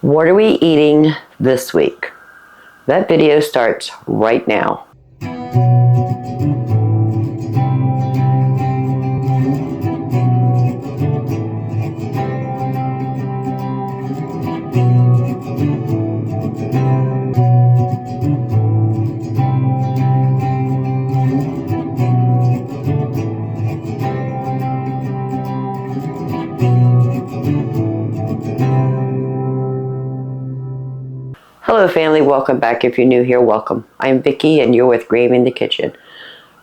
What are we eating this week? That video starts right now. Hello family, welcome back. If you're new here, welcome. I'm Vicki and you're with Gravy in the Kitchen.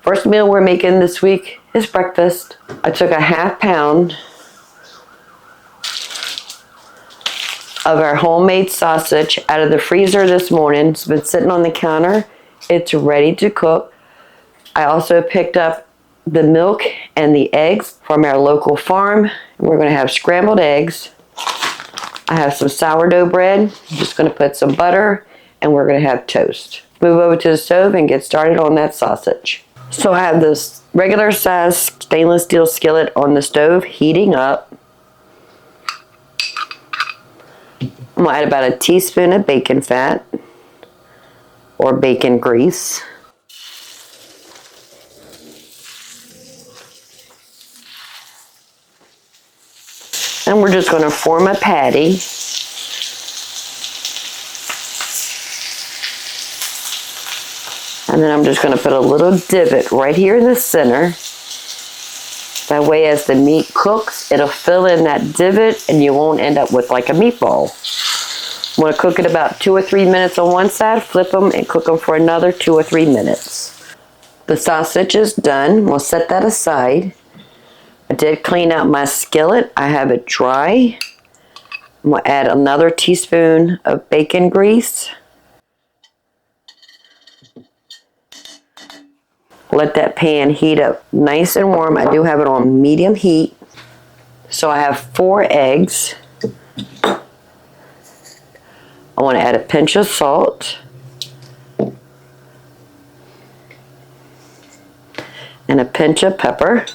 First meal we're making this week is breakfast. I took a half pound of our homemade sausage out of the freezer this morning. It's been sitting on the counter. It's ready to cook. I also picked up the milk and the eggs from our local farm. We're going to have scrambled eggs. I have some sourdough bread. I'm just going to put some butter and we're going to have toast. Move over to the stove and get started on that sausage. So I have this regular size stainless steel skillet on the stove heating up. I'm going to add about a teaspoon of bacon fat or bacon grease. And we're just going to form a patty. And then I'm just going to put a little divot right here in the center. That way as the meat cooks, it'll fill in that divot and you won't end up with like a meatball. I'm going to cook it about 2 or 3 minutes on one side, flip them and cook them for another 2 or 3 minutes. The sausage is done. We'll set that aside. I did clean out my skillet. I have it dry. I'm going to add another teaspoon of bacon grease. Let that pan heat up nice and warm. I do have it on medium heat. So I have 4 eggs. I want to add a pinch of salt. And a pinch of pepper.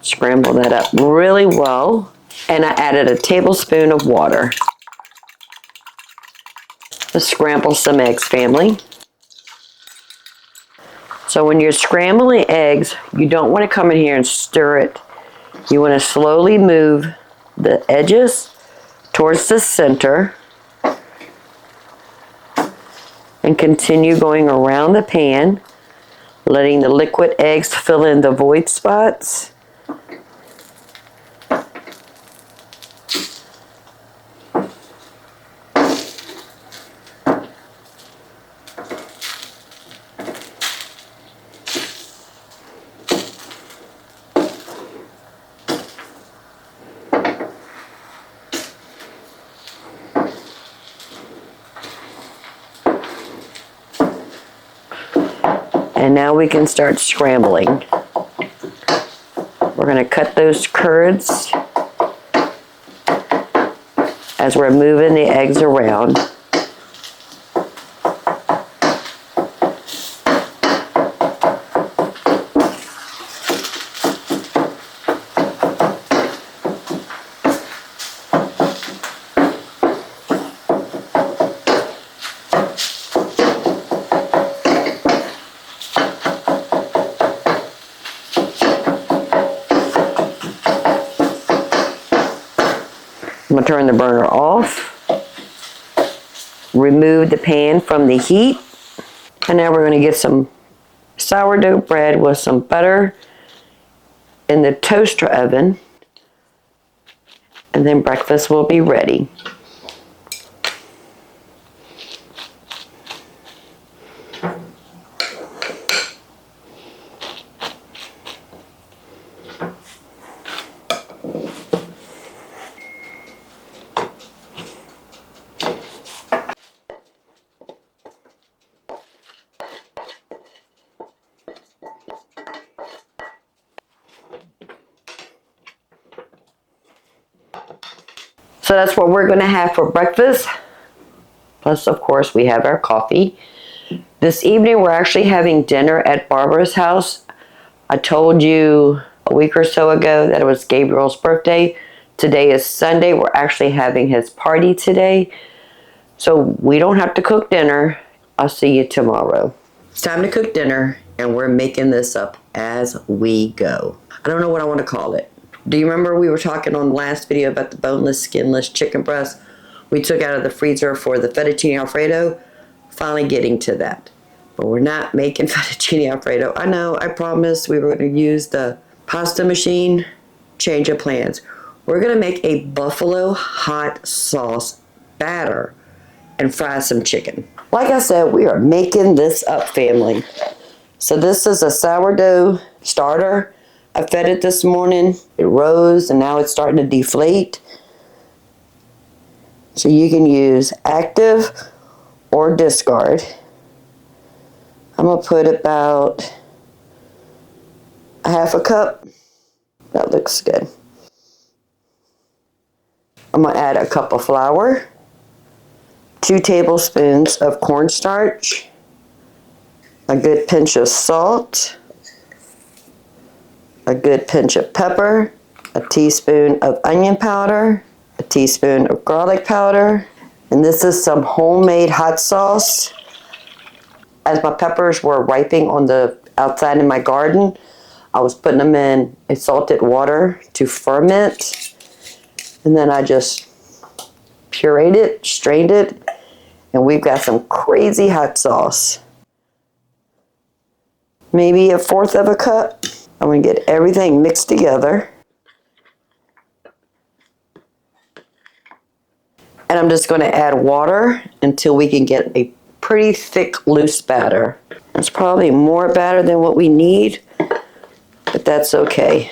Scramble that up really well, and I added a tablespoon of water. Let's scramble some eggs, family. So when you're scrambling eggs, you don't want to come in here and stir it. You want to slowly move the edges towards the center and continue going around the pan, letting the liquid eggs fill in the void spots. And now we can start scrambling. We're going to cut those curds as we're moving the eggs around. I'm going to turn the burner off, remove the pan from the heat, and now we're going to get some sourdough bread with some butter in the toaster oven, and then breakfast will be ready. So that's what we're going to have for breakfast. Plus, of course, we have our coffee. This evening, we're actually having dinner at Barbara's house. I told you a week or so ago that it was Gabriel's birthday. Today is Sunday. We're actually having his party today. So we don't have to cook dinner. I'll see you tomorrow. It's time to cook dinner, and we're making this up as we go. I don't know what I want to call it. Do you remember we were talking on the last video about the boneless, skinless chicken breast we took out of the freezer for the Fettuccine Alfredo? Finally getting to that. But we're not making Fettuccine Alfredo. I know, I promised we were going to use the pasta machine. Change of plans. We're going to make a buffalo hot sauce batter and fry some chicken. Like I said, we are making this up, family. So this is a sourdough starter. I fed it this morning. It rose and now it's starting to deflate. So you can use active or discard. I'm going to put about a half a cup. That looks good. I'm going to add a cup of flour, 2 tablespoons of cornstarch, a good pinch of salt, a good pinch of pepper, a teaspoon of onion powder, a teaspoon of garlic powder, and this is some homemade hot sauce. As my peppers were ripening on the outside in my garden, I was putting them in a salted water to ferment. And then I just pureed it, strained it, and we've got some crazy hot sauce. Maybe 1/4 of a cup. I'm going to get everything mixed together. And I'm just going to add water until we can get a pretty thick, loose batter. It's probably more batter than what we need, but that's okay.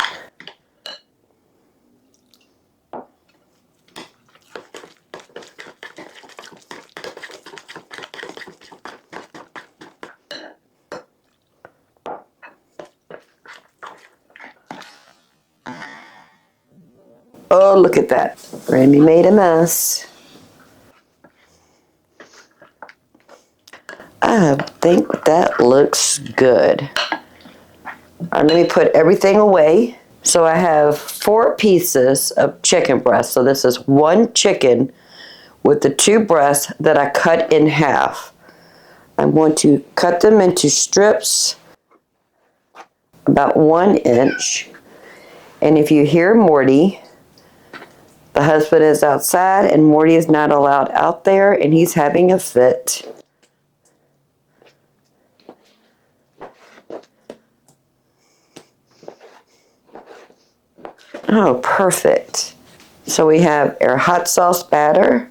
Oh, look at that. Randy made a mess. I think that looks good. All right, let me put everything away. So I have 4 pieces of chicken breast. So this is 1 chicken with the 2 breasts that I cut in half. I'm going to cut them into strips about 1 inch. And if you hear Morty, the husband is outside and Morty is not allowed out there and he's having a fit. Oh, perfect. So we have our hot sauce batter.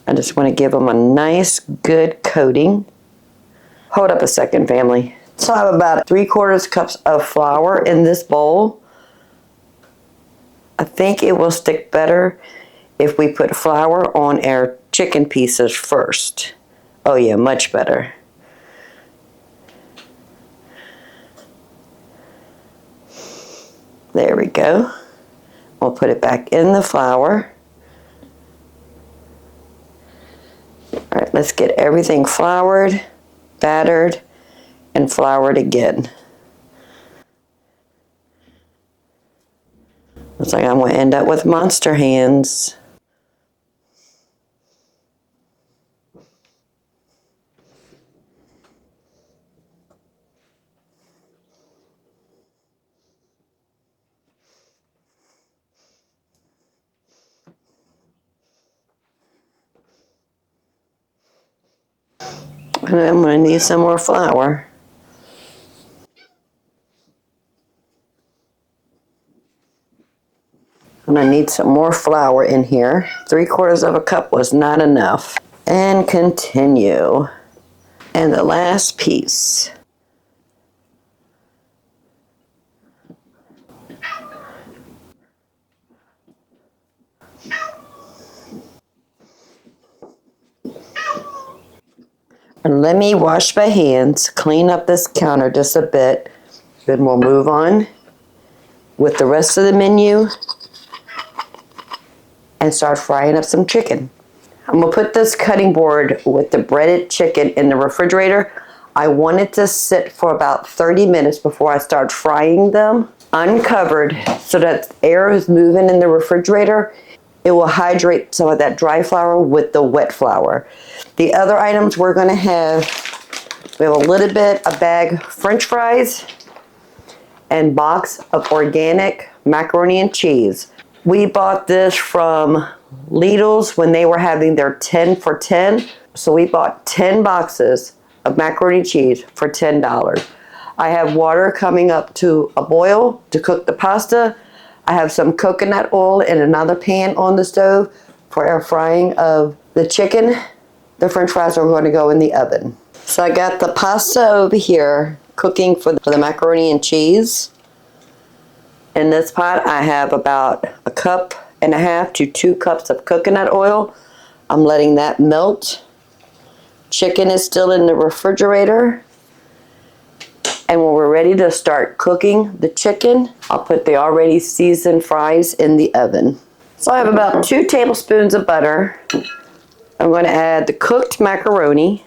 I just want to give them a nice, good coating. Hold up a second, family. So I have about 3/4 cups of flour in this bowl. I think it will stick better if we put flour on our chicken pieces first. Oh yeah, much better. There we go. We'll put it back in the flour. All right, let's get everything floured, battered, and floured again. Looks like I'm going to end up with monster hands. And I'm going to need some more flour. I'm going to need some more flour in here. 3/4 of a cup was not enough. And continue. And the last piece. And let me wash my hands, clean up this counter just a bit. Then we'll move on with the rest of the menu and start frying up some chicken. I'm gonna put this cutting board with the breaded chicken in the refrigerator. I want it to sit for about 30 minutes before I start frying them, uncovered, so that air is moving in the refrigerator. It will hydrate some of that dry flour with the wet flour. The other items we're gonna have, we have a little bit, a bag French fries and box of organic macaroni and cheese. We bought this from Lidl's when they were having their 10 for 10. So we bought 10 boxes of macaroni and cheese for $10. I have water coming up to a boil to cook the pasta. I have some coconut oil in another pan on the stove for our frying of the chicken. The French fries are going to go in the oven. So I got the pasta over here cooking for the macaroni and cheese. In this pot, I have about 1.5 cups to 2 cups of coconut oil. I'm letting that melt. Chicken is still in the refrigerator. And when we're ready to start cooking the chicken, I'll put the already seasoned fries in the oven. So I have about 2 tablespoons of butter. I'm going to add the cooked macaroni,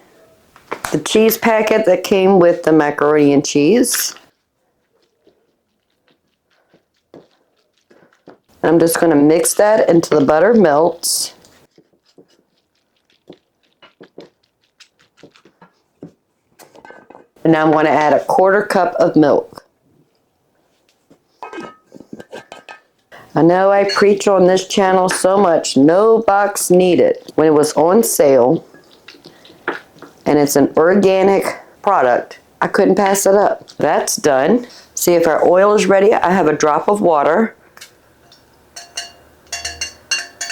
the cheese packet that came with the macaroni and cheese. I'm just going to mix that until the butter melts. And now I'm going to add 1/4 cup of milk. I know I preach on this channel so much, no box needed. When it was on sale, and it's an organic product, I couldn't pass it up. That's done. See if our oil is ready. I have a drop of water.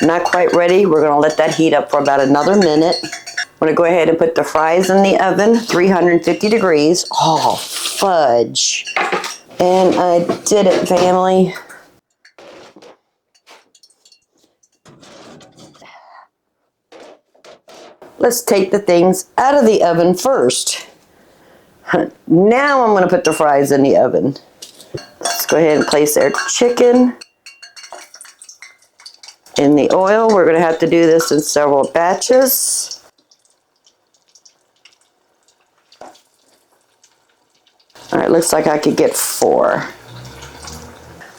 Not quite ready. We're going to let that heat up for about another minute. I'm going to go ahead and put the fries in the oven, 350 degrees. Oh, fudge. And I did it, family. Let's take the things out of the oven first. Now I'm going to put the fries in the oven. Let's go ahead and place our chicken in the oil. We're going to have to do this in several batches. All right, looks like I could get 4.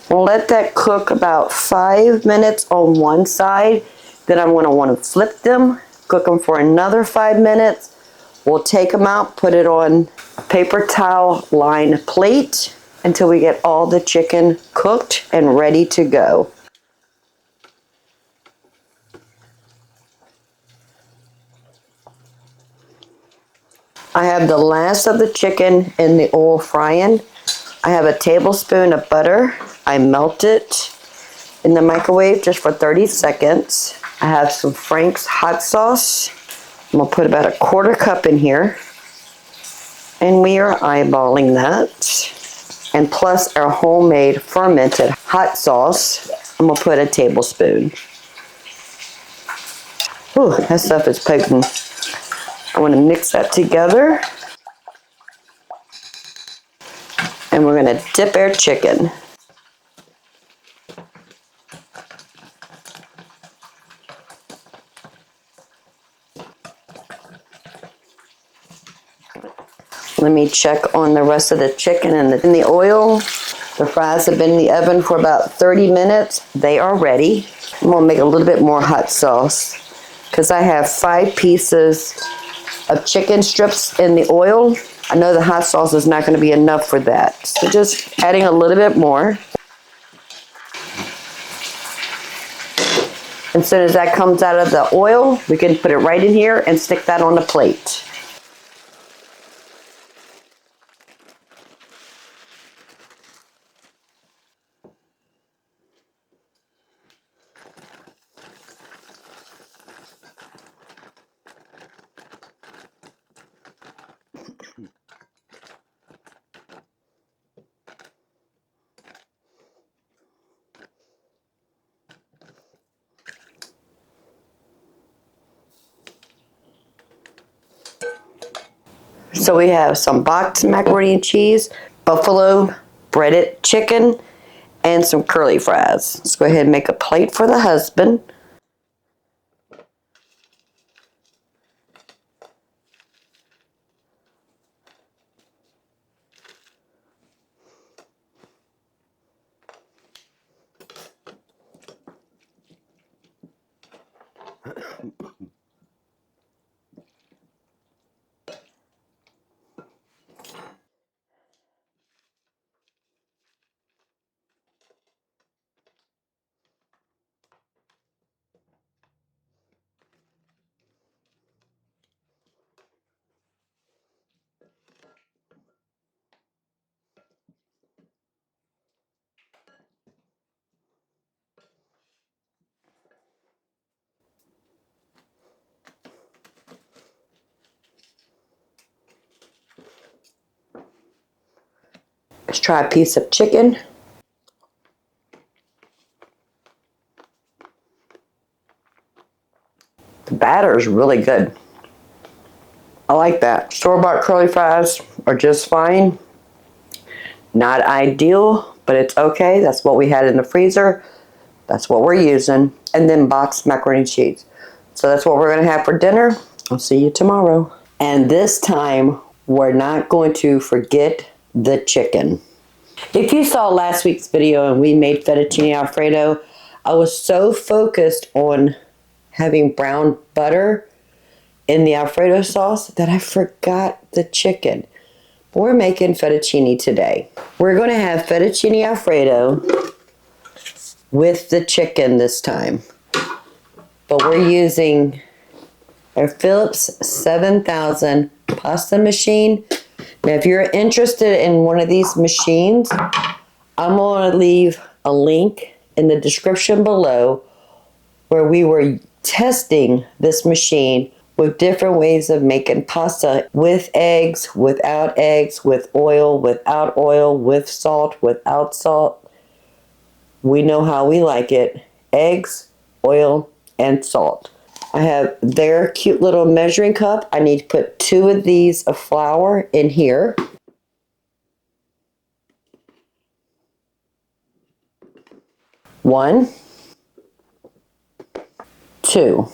We'll let that cook about 5 minutes on one side. Then I'm going to want to flip them, cook them for another 5 minutes. We'll take them out, put it on a paper towel lined plate until we get all the chicken cooked and ready to go. I have the last of the chicken in the oil frying. I have a tablespoon of butter. I melt it in the microwave just for 30 seconds. I have some Frank's hot sauce. I'm going to put about 1/4 cup in here. And we are eyeballing that. And plus our homemade fermented hot sauce, I'm going to put a tablespoon. Ooh, that stuff is potent. I want to mix that together. And we're going to dip our chicken. Let me check on the rest of the chicken in the oil. The fries have been in the oven for about 30 minutes. They are ready. I'm going to make a little bit more hot sauce because I have 5 pieces of chicken strips in the oil. I know the hot sauce is not going to be enough for that. So just adding a little bit more. As soon as that comes out of the oil, we can put it right in here and stick that on the plate. So we have some boxed macaroni and cheese, buffalo breaded chicken, and some curly fries. Let's go ahead and make a plate for the husband. Let's try a piece of chicken. The batter is really good. I like that. Store-bought curly fries are just fine. Not ideal, but it's okay. That's what we had in the freezer. That's what we're using. And then boxed macaroni and cheese. So that's what we're going to have for dinner. I'll see you tomorrow. And this time, we're not going to forget the chicken. If you saw last week's video and we made fettuccine Alfredo, I was so focused on having brown butter in the Alfredo sauce that I forgot the chicken. We're making fettuccine today. We're going to have fettuccine Alfredo with the chicken this time. But we're using a Phillips 7000 pasta machine. Now, if you're interested in one of these machines, I'm going to leave a link in the description below where we were testing this machine with different ways of making pasta with eggs, without eggs, with oil, without oil, with salt, without salt. We know how we like it. Eggs, oil, and salt. I have their cute little measuring cup. I need to put 2 of these of flour in here. One, 2.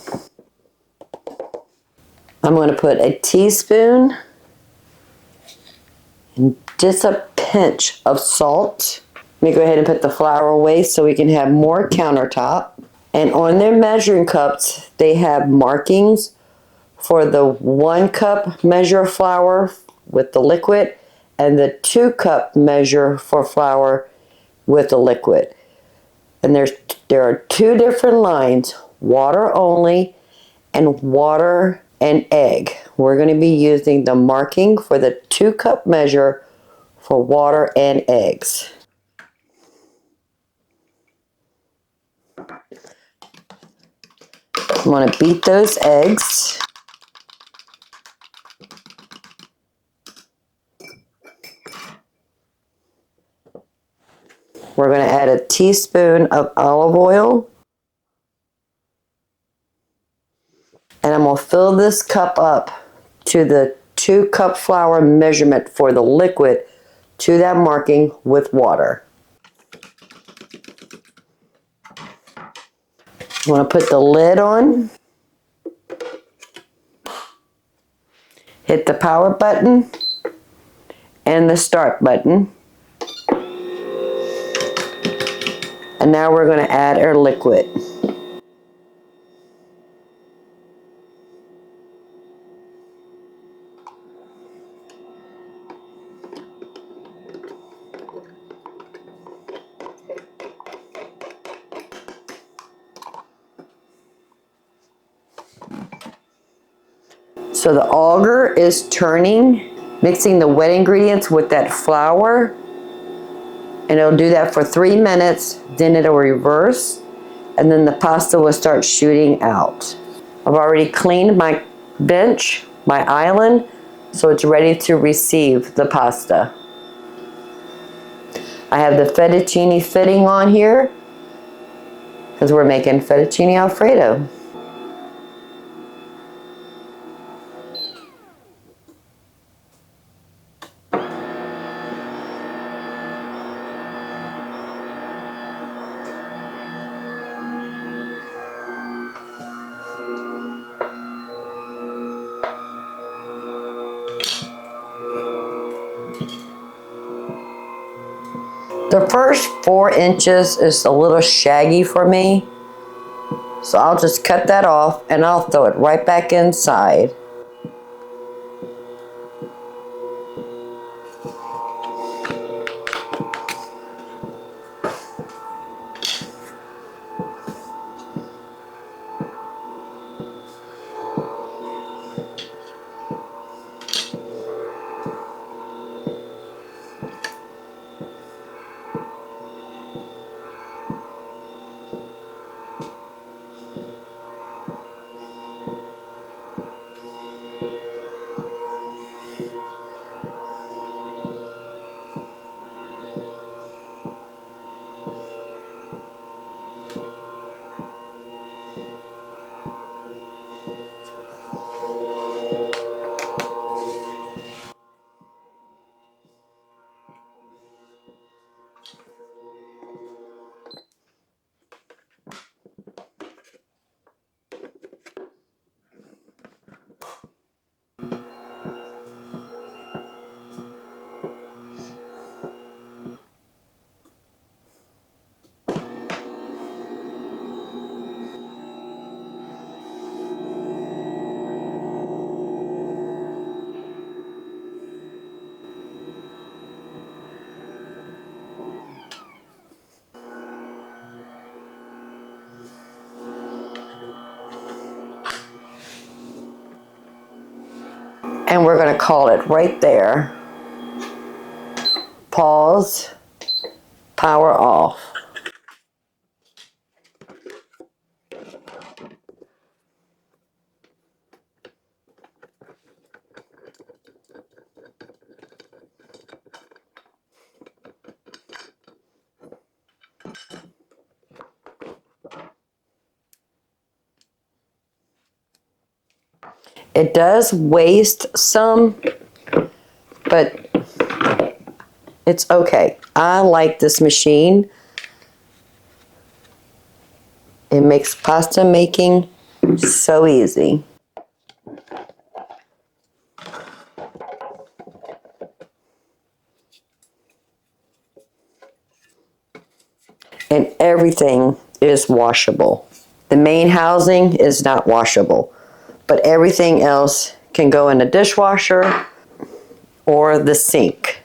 I'm going to put a teaspoon and just a pinch of salt. Let me go ahead and put the flour away so we can have more countertop. And on their measuring cups, they have markings for the 1 cup measure of flour with the liquid and the 2 cup measure for flour with the liquid. And there are 2 different lines, water only and water and egg. We're going to be using the marking for the 2 cup measure for water and eggs. I'm going to beat those eggs. We're going to add a teaspoon of olive oil. And I'm going to fill this cup up to the 2 cup flour measurement for the liquid to that marking with water. I'm going to put the lid on. Hit the power button and the start button. And now we're going to add our liquid. So the auger is turning, mixing the wet ingredients with that flour. And it'll do that for 3 minutes, then it'll reverse, and then the pasta will start shooting out. I've already cleaned my bench, my island, so it's ready to receive the pasta. I have the fettuccine fitting on here, because we're making fettuccine Alfredo. The first 4 inches is a little shaggy for me. So I'll just cut that off and I'll throw it right back inside. And we're going to call it right there. Pause, power off. It does waste some, but it's okay. I like this machine. It makes pasta making so easy. And everything is washable. The main housing is not washable, but everything else can go in the dishwasher or the sink.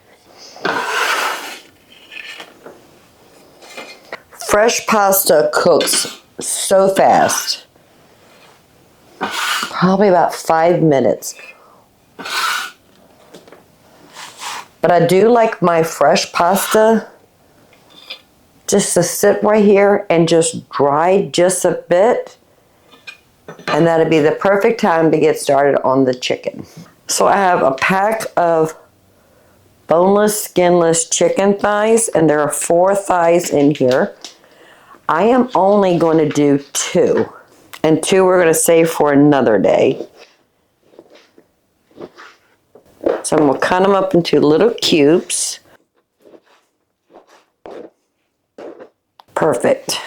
Fresh pasta cooks so fast. Probably about 5 minutes. But I do like my fresh pasta just to sit right here and just dry just a bit. And that'd be the perfect time to get started on the chicken. So I have a pack of boneless, skinless chicken thighs, and there are 4 thighs in here. I am only going to do 2, and 2 we're going to save for another day. So I'm going to cut them up into little cubes. Perfect.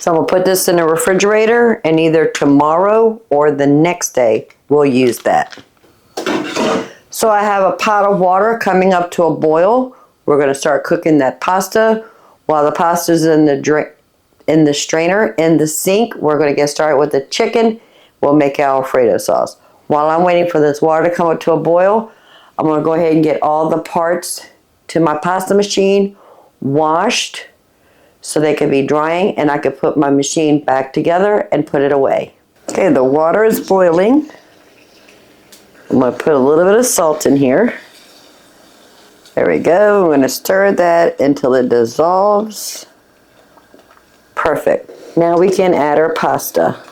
So I'm going to put this in the refrigerator, and either tomorrow or the next day we'll use that. So I have a pot of water coming up to a boil. We're going to start cooking that pasta. While the pasta's in the strainer in the sink, we're going to get started with the chicken. We'll make our Alfredo sauce. While I'm waiting for this water to come up to a boil, I'm going to go ahead and get all the parts to my pasta machine washed so they can be drying, and I can put my machine back together and put it away. Okay, the water is boiling. I'm going to put a little bit of salt in here. There we go. I'm going to stir that until it dissolves. Perfect. Now we can add our pasta.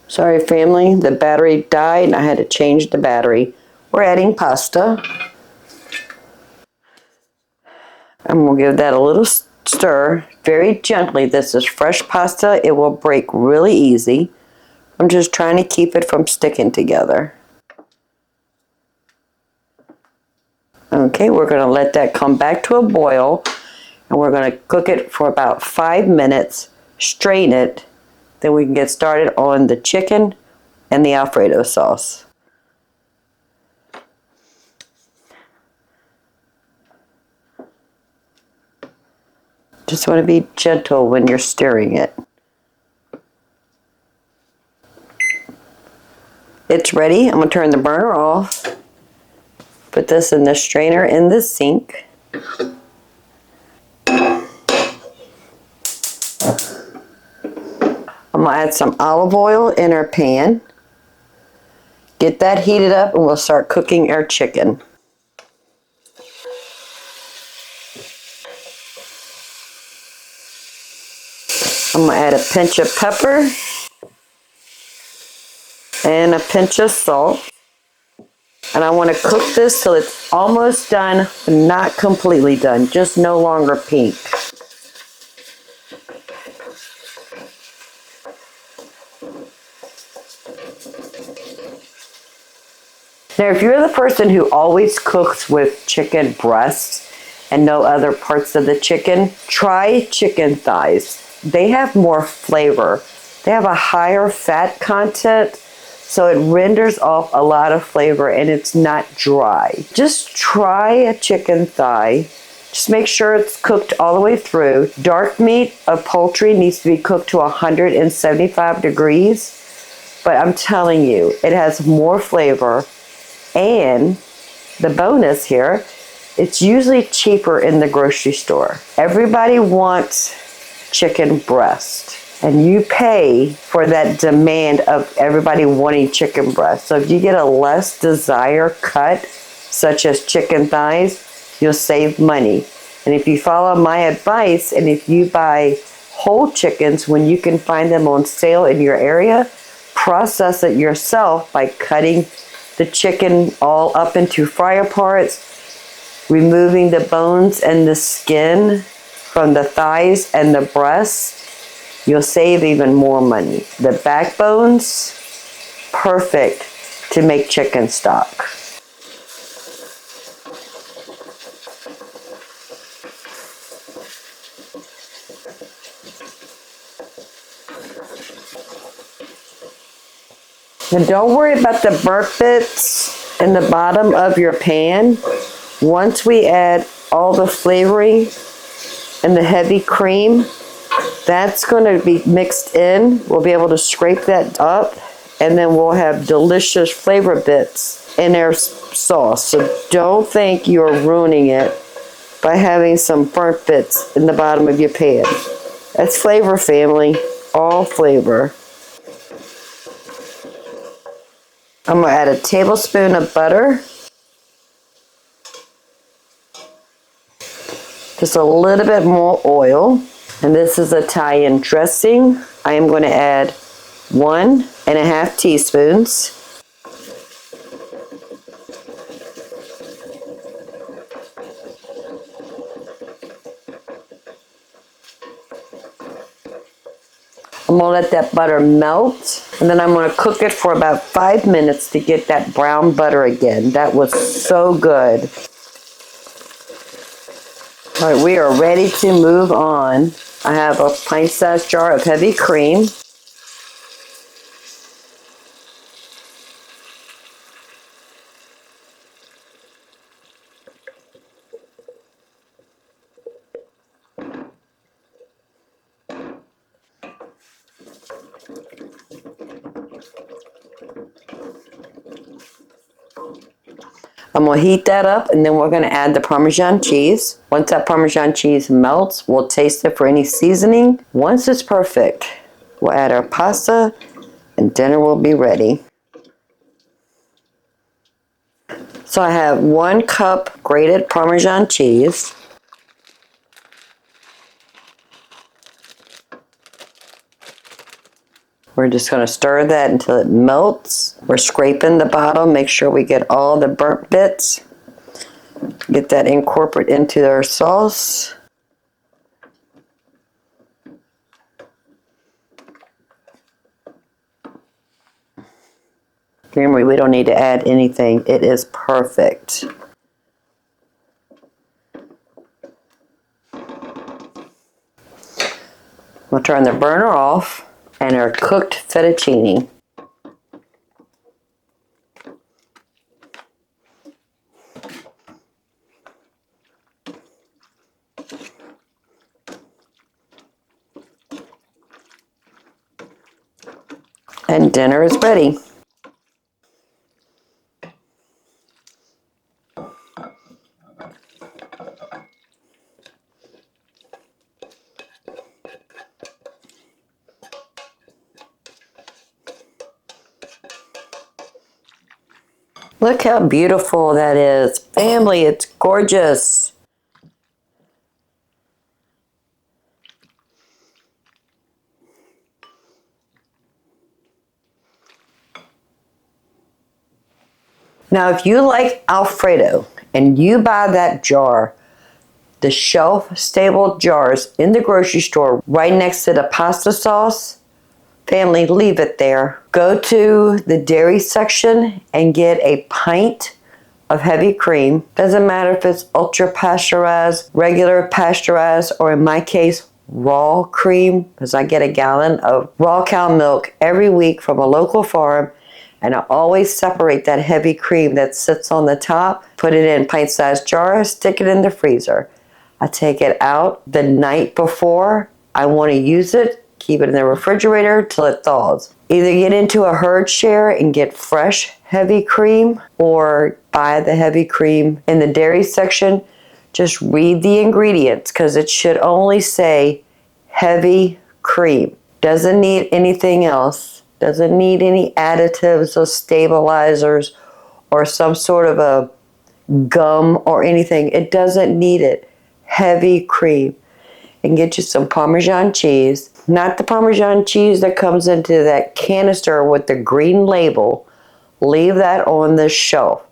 Sorry, family, the battery died and I had to change the battery. We're adding pasta. I'm going to give that a little stir very gently. This is fresh pasta. It will break really easy. I'm just trying to keep it from sticking together. Okay, we're going to let that come back to a boil, and we're going to cook it for about 5 minutes, strain it, then we can get started on the chicken and the Alfredo sauce. Just want to be gentle when you're stirring it. It's ready. I'm going to turn the burner off. Put this in the strainer in the sink. I'm going to add some olive oil in our pan. Get that heated up and we'll start cooking our chicken. I'm going to add a pinch of pepper and a pinch of salt. And I want to cook this till it's almost done, but not completely done, just no longer pink. Now, if you're the person who always cooks with chicken breasts and no other parts of the chicken, try chicken thighs. They have more flavor. They have a higher fat content, so it renders off a lot of flavor and it's not dry. Just try a chicken thigh. Just make sure it's cooked all the way through. Dark meat of poultry needs to be cooked to 175 degrees, but I'm telling you, it has more flavor. And the bonus here, it's usually cheaper in the grocery store. Everybody wants chicken breast, and you pay for that demand of everybody wanting chicken breast. So if you get a less desired cut, such as chicken thighs, you'll save money. And if you follow my advice, and if you buy whole chickens when you can find them on sale in your area, process it yourself by cutting the chicken all up into fryer parts, removing the bones and the skin from the thighs and the breasts. You'll save even more money. The backbones, perfect to make chicken stock. Now don't worry about the burnt bits in the bottom of your pan. Once we add all the flavoring and the heavy cream, that's going to be mixed in. We'll be able to scrape that up, and then we'll have delicious flavor bits in our sauce. So don't think you're ruining it by having some burnt bits in the bottom of your pan. That's flavor, family. All flavor. I'm going to add a tablespoon of butter. Just a little bit more oil. And this is Italian dressing. I am going to add 1.5 teaspoons. I'm going to let that butter melt, and then I'm going to cook it for about 5 minutes to get that brown butter again. That was so good. All right, we are ready to move on. I have a pint-sized jar of heavy cream. I'm going to heat that up, and then we're going to add the Parmesan cheese. Once that Parmesan cheese melts, we'll taste it for any seasoning. Once it's perfect, we'll add our pasta, and dinner will be ready. So I have 1 cup grated Parmesan cheese. We're just going to stir that until it melts. We're scraping the bottom, make sure we get all the burnt bits. Get that incorporate into our sauce. Remember, we don't need to add anything. It is perfect. We'll turn the burner off and our cooked fettuccine. And dinner is ready. Look how beautiful that is. Family, it's gorgeous. Now, if you like Alfredo and you buy that jar, the shelf-stable jars in the grocery store right next to the pasta sauce, family, leave it there. Go to the dairy section and get a pint of heavy cream. Doesn't matter if it's ultra pasteurized, regular pasteurized, or in my case, raw cream, because I get a gallon of raw cow milk every week from a local farm, and I always separate that heavy cream that sits on the top, put it in pint-sized jars, stick it in the freezer. I take it out the night before I want to use it, keep it in the refrigerator till it thaws. Either get into a herd share and get fresh heavy cream, or buy the heavy cream in the dairy section. Just read the ingredients, because it should only say heavy cream. Doesn't need anything else. Doesn't need any additives or stabilizers or some sort of a gum or anything. It doesn't need it. Heavy cream. And get you some Parmesan cheese. Not the Parmesan cheese that comes into that canister with the green label. Leave that on the shelf.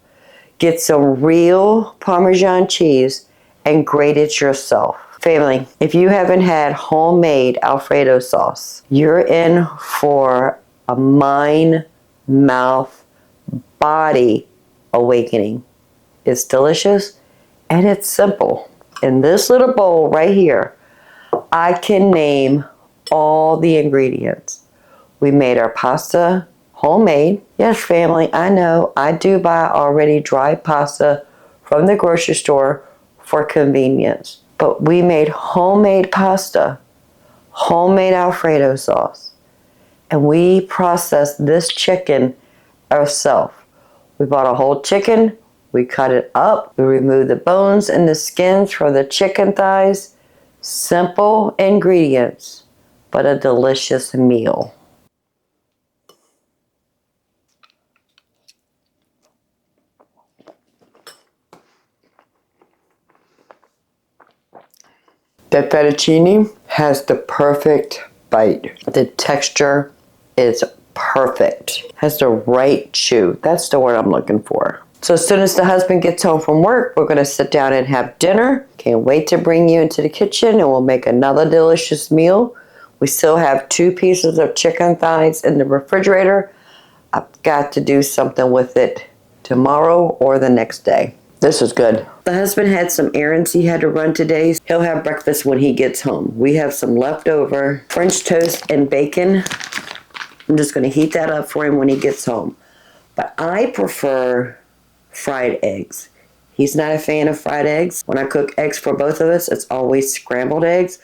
Get some real Parmesan cheese and grate it yourself. Family, if you haven't had homemade Alfredo sauce, you're in for a mind, mouth, body awakening. It's delicious and it's simple. In this little bowl right here, I can name all the ingredients. We made our pasta homemade. Yes, family, I know I do buy already dry pasta from the grocery store for convenience. But we made homemade pasta, homemade Alfredo sauce, and we processed this chicken ourselves. We bought a whole chicken, we cut it up, we removed the bones and the skins from the chicken thighs. Simple ingredients, but a delicious meal. The fettuccine has the perfect bite. The texture is perfect. Has the right chew. That's the word I'm looking for. So as soon as the husband gets home from work, we're going to sit down and have dinner. Can't wait to bring you into the kitchen and we'll make another delicious meal. We still have 2 pieces of chicken thighs in the refrigerator. I've got to do something with it tomorrow or the next day. This is good. The husband had some errands he had to run today. He'll have breakfast when he gets home. We have some leftover French toast and bacon. I'm just going to heat that up for him when he gets home. But I prefer fried eggs. He's not a fan of fried eggs. When I cook eggs for both of us, it's always scrambled eggs.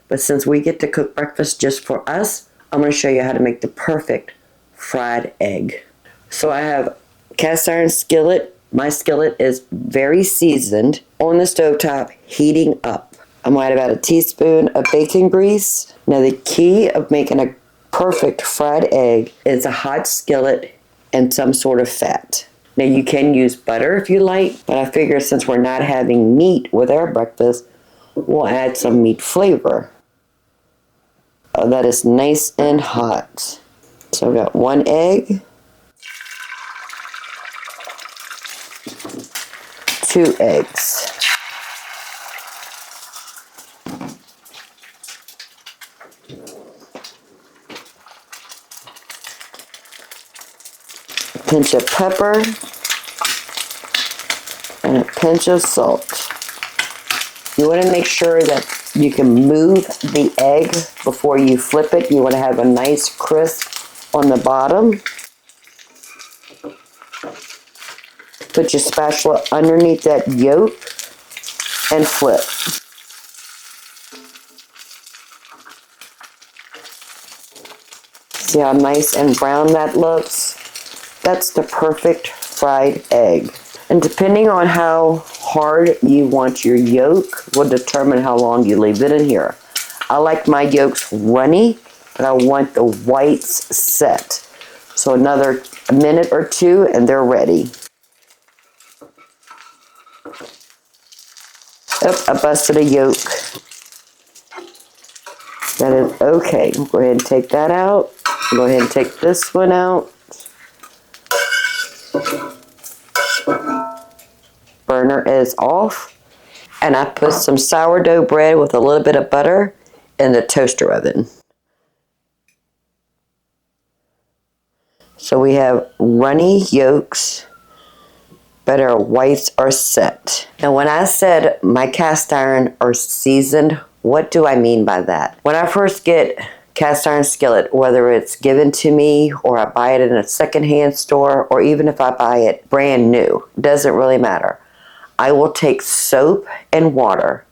But since we get to cook breakfast just for us, I'm going to show you how to make the perfect fried egg. So I have cast iron skillet. My skillet is very seasoned on the stovetop, heating up. I'm going to add about a teaspoon of bacon grease. Now the key of making a perfect fried egg is a hot skillet and some sort of fat. Now you can use butter if you like, but I figure since we're not having meat with our breakfast, we'll add some meat flavor. Oh, that is nice and hot. So I've got 1 egg, 2 eggs. A pinch of pepper and a pinch of salt. You want to make sure that you can move the egg before you flip it. You want to have a nice crisp on the bottom. Put your spatula underneath that yolk and flip. See how nice and brown that looks? That's the perfect fried egg. And depending on how hard you want your yolk will determine how long you leave it in here. I like my yolks runny, but I want the whites set. So another minute or two and they're ready. Oh, I busted a yolk. That is okay. Go ahead and take that out. Go ahead and take this one out. Burner is off. And I put some sourdough bread with a little bit of butter in the toaster oven. So we have runny yolks, but our whites are set. Now when I said my cast iron are seasoned, what do I mean by that? When I first get cast iron skillet, whether it's given to me or I buy it in a secondhand store, or even if I buy it brand new, doesn't really matter. I will take soap and water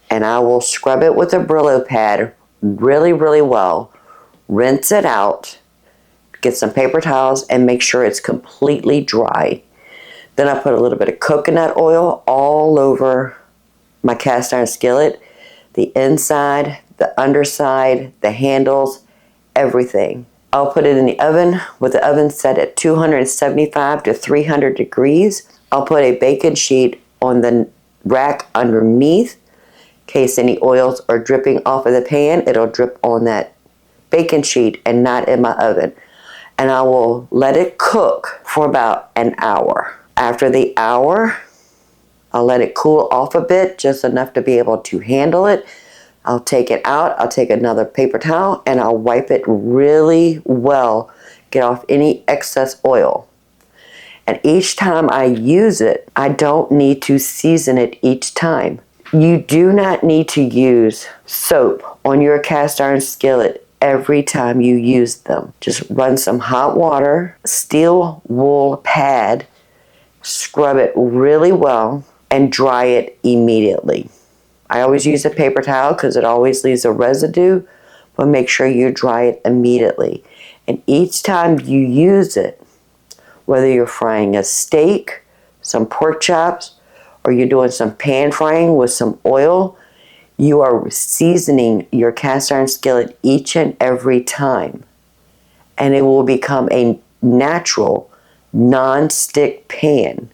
and I will scrub it with a Brillo pad really, really well, rinse it out, get some paper towels and make sure it's completely dry. Then I put a little bit of coconut oil all over my cast iron skillet, the inside, the underside, the handles, everything. I'll put it in the oven with the oven set at 275 to 300 degrees. I'll put a baking sheet on the rack underneath in case any oils are dripping off of the pan. It'll drip on that baking sheet and not in my oven. And I will let it cook for about an hour. After the hour, I'll let it cool off a bit, just enough to be able to handle it. I'll take it out, I'll take another paper towel and I'll wipe it really well, get off any excess oil. And each time I use it, I don't need to season it each time. You do not need to use soap on your cast iron skillet every time you use them. Just run some hot water, steel wool pad, scrub it really well, and dry it immediately. I always use a paper towel because it always leaves a residue, but make sure you dry it immediately. And each time you use it, whether you're frying a steak, some pork chops, or you're doing some pan frying with some oil, you are seasoning your cast iron skillet each and every time. And it will become a natural, non-stick pan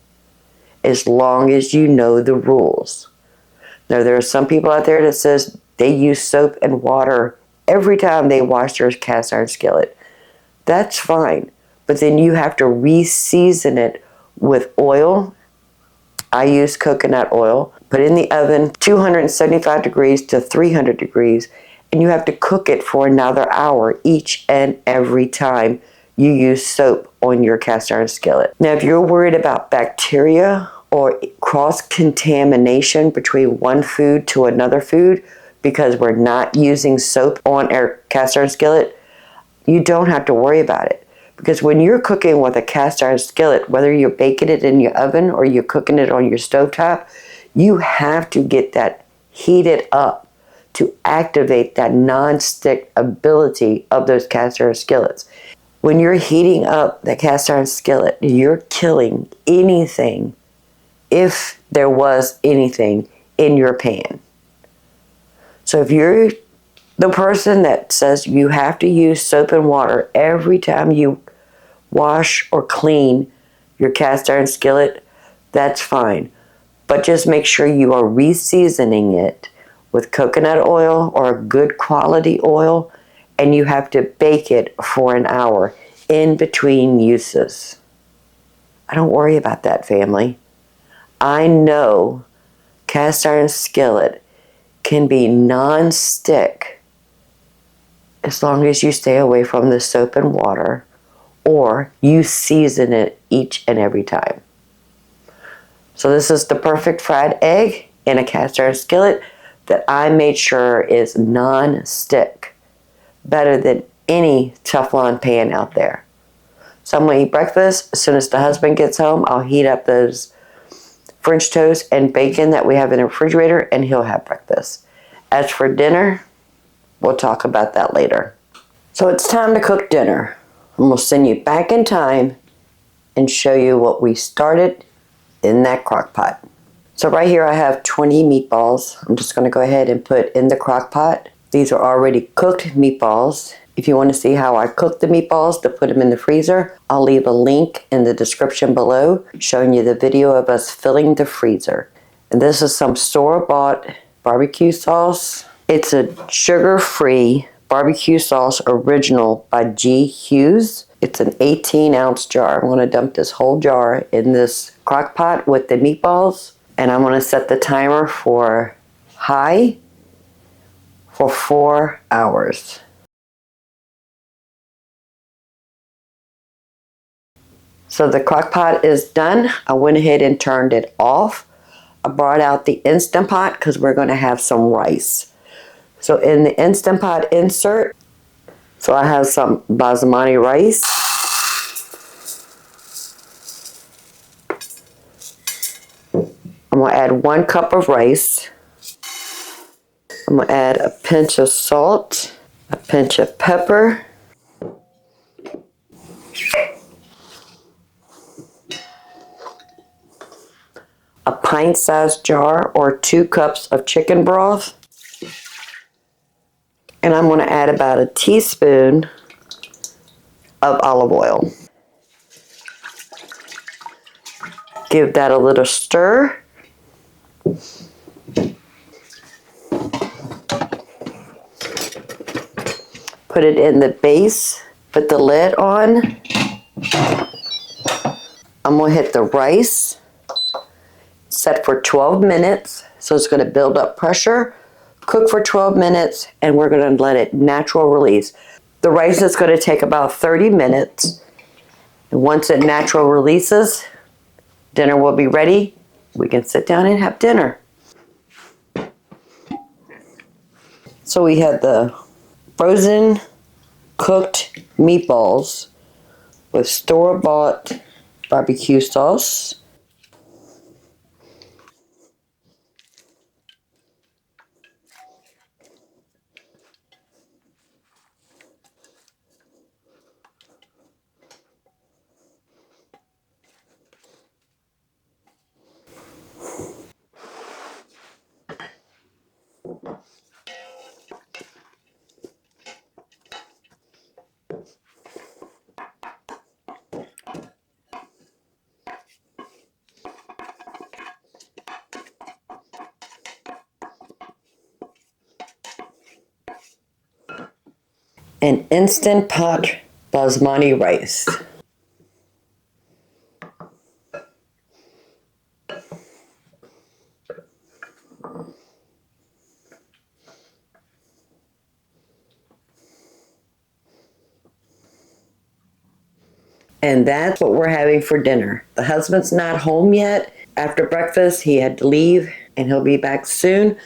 as long as you know the rules. Now, there are some people out there that says they use soap and water every time they wash their cast iron skillet. That's fine, but then you have to re-season it with oil. I use coconut oil. Put it in the oven, 275 degrees to 300 degrees, and you have to cook it for another hour each and every time you use soap on your cast iron skillet. Now, if you're worried about bacteria or cross-contamination between one food to another food because we're not using soap on our cast iron skillet, you don't have to worry about it. Because when you're cooking with a cast iron skillet, whether you're baking it in your oven or you're cooking it on your stovetop, you have to get that heated up to activate that non-stick ability of those cast iron skillets. When you're heating up the cast iron skillet, you're killing anything, if there was anything in your pan. So if you're the person that says you have to use soap and water every time you wash or clean your cast iron skillet, that's fine. But just make sure you are re-seasoning it with coconut oil or a good quality oil, and you have to bake it for an hour in between uses. I don't worry about that, family. I know cast iron skillet can be non-stick as long as you stay away from the soap and water or you season it each and every time. So this is the perfect fried egg in a cast iron skillet that I made sure is non-stick, better than any Teflon pan out there. So I'm going to eat breakfast. As soon as the husband gets home, I'll heat up those French toast and bacon that we have in the refrigerator, and he'll have breakfast. As for dinner, we'll talk about that later. So it's time to cook dinner. I'm gonna send you back in time and show you what we started in that crock pot. So right here I have 20 meatballs. I'm just gonna go ahead and put in the crock pot. These are already cooked meatballs. If you want to see how I cook the meatballs to put them in the freezer, I'll leave a link in the description below showing you the video of us filling the freezer. And this is some store-bought barbecue sauce. It's a sugar-free barbecue sauce original by G. Hughes. It's an 18-ounce jar. I'm going to dump this whole jar in this crock pot with the meatballs. And I'm going to set the timer for high for 4 hours. So the crock pot is done. I went ahead and turned it off. I brought out the Instant Pot because we're going to have some rice. So in the Instant Pot insert, so I have some basmati rice. I'm going to add 1 cup of rice. I'm going to add a pinch of salt, a pinch of pepper, a pint-sized jar or 2 cups of chicken broth, and I'm going to add about a teaspoon of olive oil. Give that a little stir. Put it in the base, put the lid on. I'm going to hit the rice. Set for 12 minutes, so it's going to build up pressure, cook for 12 minutes, and we're going to let it natural release. The rice is going to take about 30 minutes, and once it natural releases, dinner will be ready. We can sit down and have dinner. So we had the frozen cooked meatballs with store-bought barbecue sauce. And Instant Pot basmati rice. And that's what we're having for dinner. The husband's not home yet. After breakfast, he had to leave, and he'll be back soon.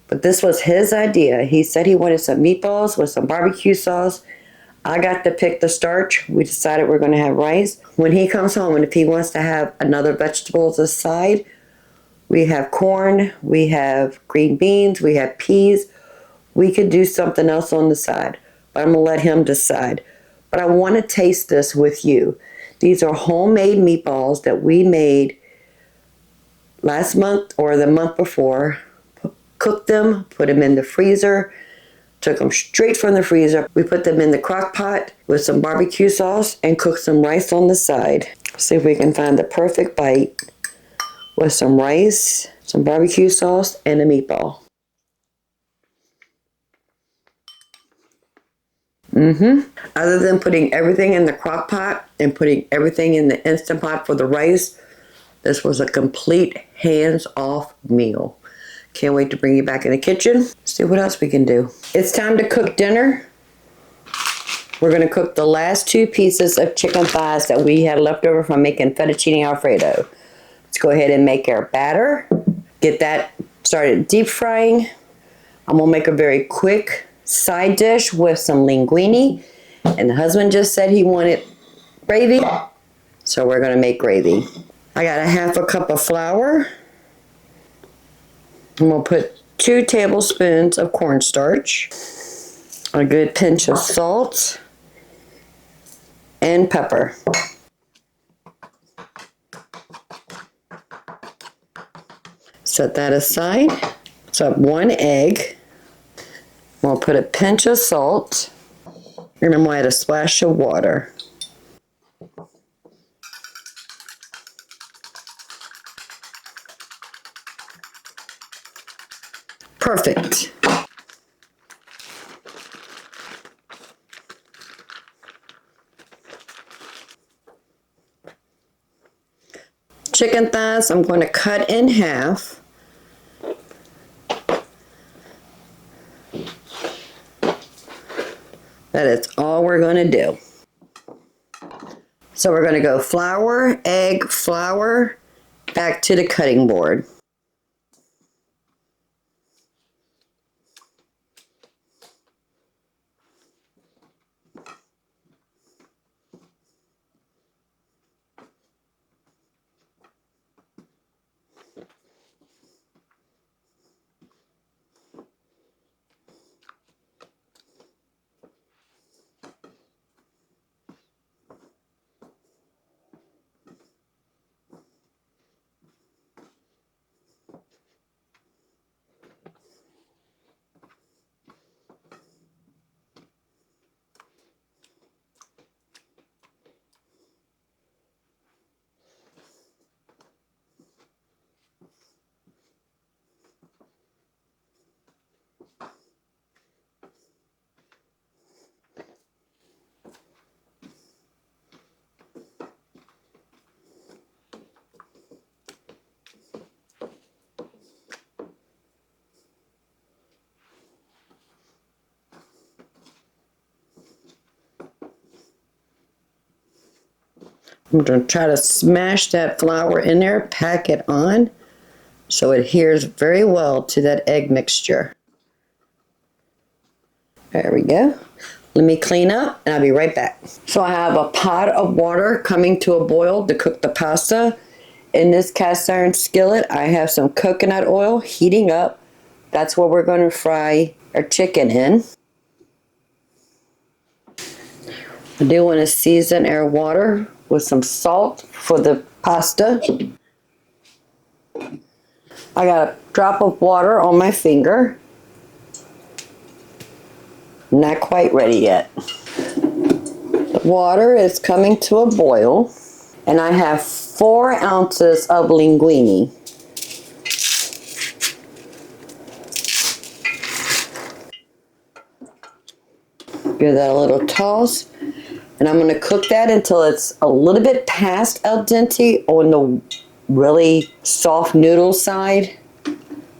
But this was his idea. He said he wanted some meatballs with some barbecue sauce. I got to pick the starch. We decided we're going to have rice. When he comes home, and if he wants to have another vegetable aside, we have corn, we have green beans, we have peas. We could do something else on the side, but I'm going to let him decide. But I want to taste this with you. These are homemade meatballs that we made last month or the month before. Cooked them, put them in the freezer, took them straight from the freezer. We put them in the crock pot with some barbecue sauce and cooked some rice on the side. See if we can find the perfect bite with some rice, some barbecue sauce, and a meatball. Other than putting everything in the crock pot and putting everything in the Instant Pot for the rice, this was a complete hands-off meal. Can't wait to bring you back in the kitchen. See what else we can do. It's time to cook dinner. We're going to cook the last 2 pieces of chicken thighs that we had left over from making fettuccine Alfredo. Let's go ahead and make our batter. Get that started deep frying. I'm going to make a very quick side dish with some linguine. And the husband just said he wanted gravy, so we're going to make gravy. I got a 1/2 cup of flour. I'm going to put 2 tablespoons of cornstarch. a good pinch of salt and pepper. Set that aside. So 1 egg. We'll put a pinch of salt. And then we'll add a splash of water. Perfect. Chicken thighs, I'm going to cut in half. That is all we're going to do. So we're going to go flour, egg, flour, back to the cutting board. I'm going to try to smash that flour in there, pack it on, so it adheres very well to that egg mixture. There we go. Let me clean up and I'll be right back. So I have a pot of water coming to a boil to cook the pasta. In this cast iron skillet, I have some coconut oil heating up. That's what we're going to fry our chicken in. I do want to season our water with some salt for the pasta. I got a drop of water on my finger. Not quite ready yet. The water is coming to a boil, and I have 4 ounces of linguine. Give that a little toss. And I'm going to cook that until it's a little bit past al dente on the really soft noodle side.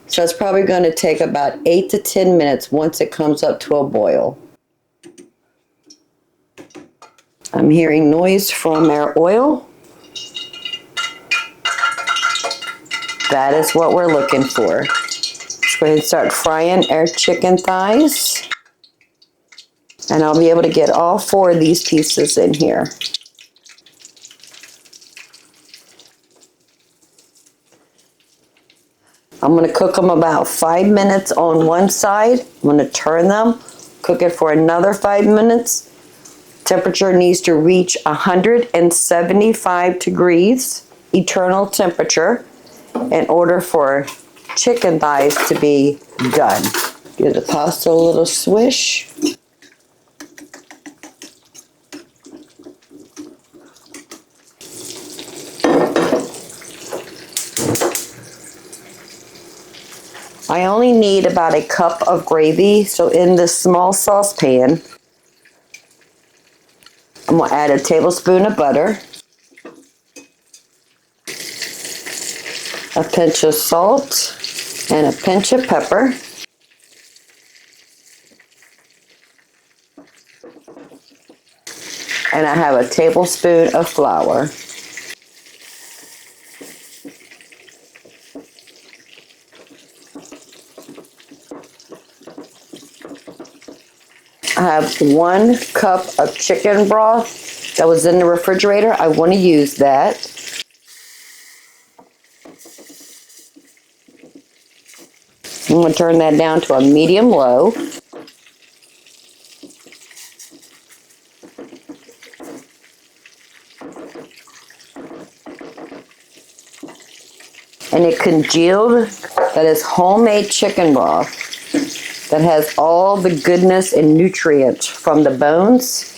So it's probably going to take about 8 to 10 minutes once it comes up to a boil. I'm hearing noise from our oil. That is what we're looking for. Let's go ahead and start frying our chicken thighs. And I'll be able to get all 4 of these pieces in here. I'm going to cook them about 5 minutes on one side. I'm going to turn them, cook it for another 5 minutes. Temperature needs to reach 175 degrees, eternal temperature, in order for chicken thighs to be done. Give the pasta a little swish. I only need about a cup of gravy, so in this small saucepan, I'm going to add a tablespoon of butter, a pinch of salt, and a pinch of pepper. And I have a tablespoon of flour. I have 1 cup of chicken broth that was in the refrigerator. I want to use that. I'm going to turn that down to a medium low. and it congealed. That is homemade chicken broth that has all the goodness and nutrients from the bones.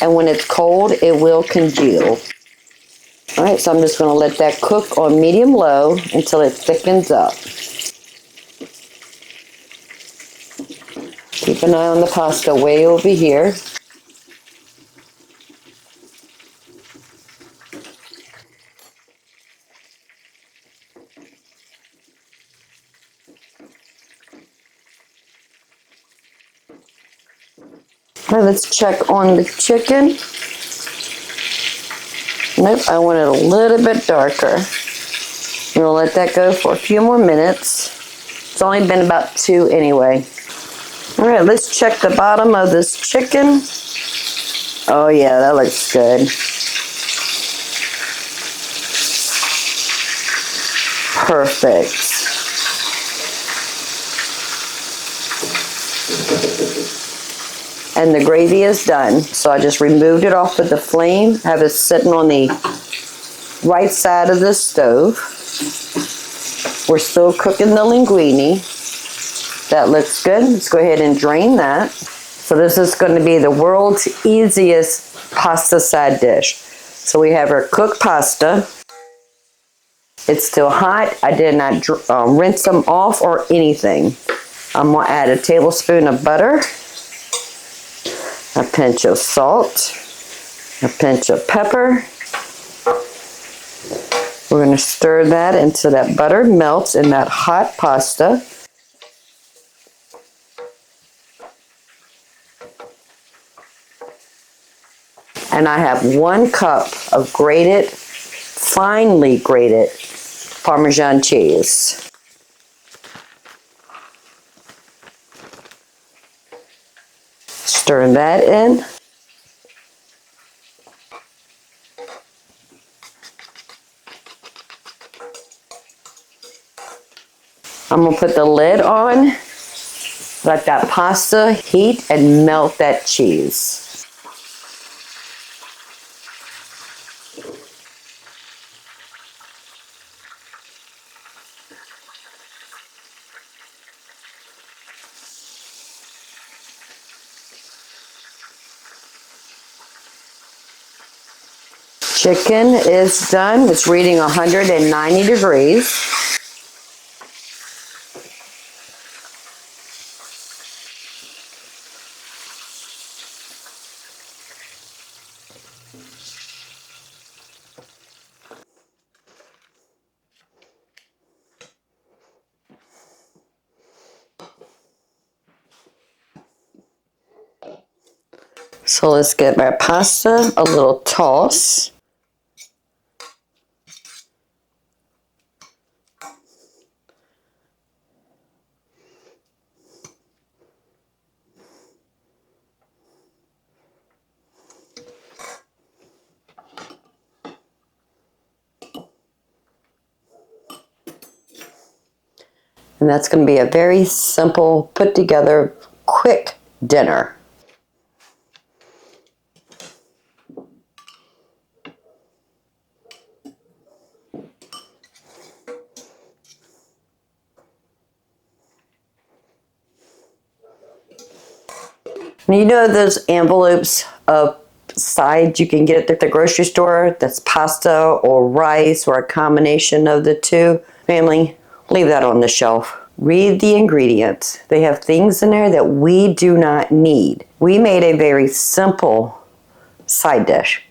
And when it's cold, it will congeal. All right, so I'm just going to let that cook on medium-low until it thickens up. Keep an eye on the pasta way over here. All right, let's check on the chicken. Nope, I want it a little bit darker. We'll let that go for a few more minutes. It's only been about 2 anyway. All right, let's check the bottom of this chicken. Oh yeah, that looks good. Perfect. And the gravy is done. So I just removed it off of the flame, have it sitting on the right side of the stove. We're still cooking the linguine. That looks good. Let's go ahead and drain that. So this is going to be the world's easiest pasta side dish. So we have our cooked pasta. It's still hot. I did not rinse them off or anything. I'm going to add a tablespoon of butter, a pinch of salt, a pinch of pepper. We're going to stir that until that butter melts in that hot pasta. And I have 1 cup of grated, finely grated Parmesan cheese. Stir that in. I'm going to put the lid on, let that pasta heat and melt that cheese. Chicken is done. It's reading 190 degrees. So let's give our pasta a little toss. And that's going to be a very simple, put together, quick dinner. You know those envelopes of sides you can get at the grocery store that's pasta or rice or a combination of the two? Family, leave that on the shelf. Read the ingredients. They have things in there that we do not need. We made a very simple side dish.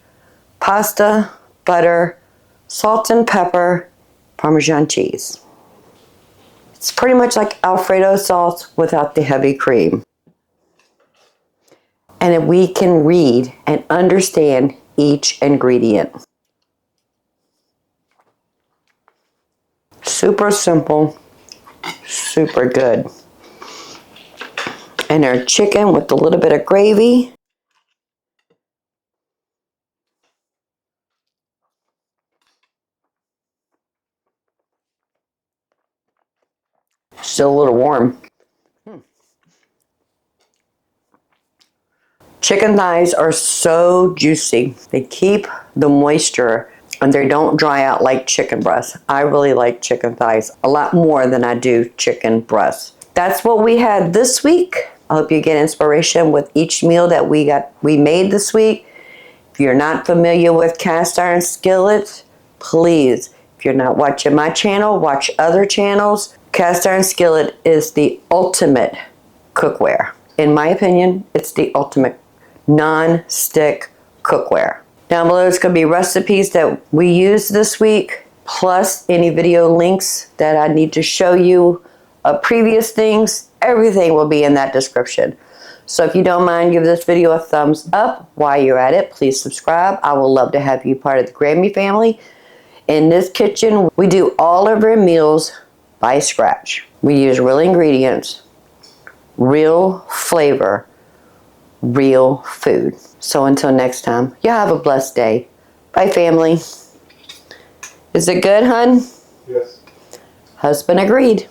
Pasta, butter, salt and pepper, Parmesan cheese. It's pretty much like Alfredo sauce without the heavy cream. And if we can read and understand each ingredient. Super simple, super good. And our chicken with a little bit of gravy. Still a little warm. Chicken thighs are so juicy. They keep the moisture and they don't dry out like chicken breasts. I really like chicken thighs a lot more than I do chicken breasts. That's what we had this week. I hope you get inspiration with each meal that we made this week. If you're not familiar with cast iron skillets, please, if you're not watching my channel, watch other channels. Cast iron skillet is the ultimate cookware. In my opinion, it's the ultimate non-stick cookware. Down below is going to be recipes that we used this week, plus any video links that I need to show you of previous things. Everything will be in that description. So if you don't mind, give this video a thumbs up. While you're at it, please subscribe. I would love to have you part of the Grammy family. In this kitchen, we do all of our meals by scratch. We use real ingredients, real flavor, real food. So until next time, y'all have a blessed day. Bye, family. Is it good, hun? Yes. Husband agreed.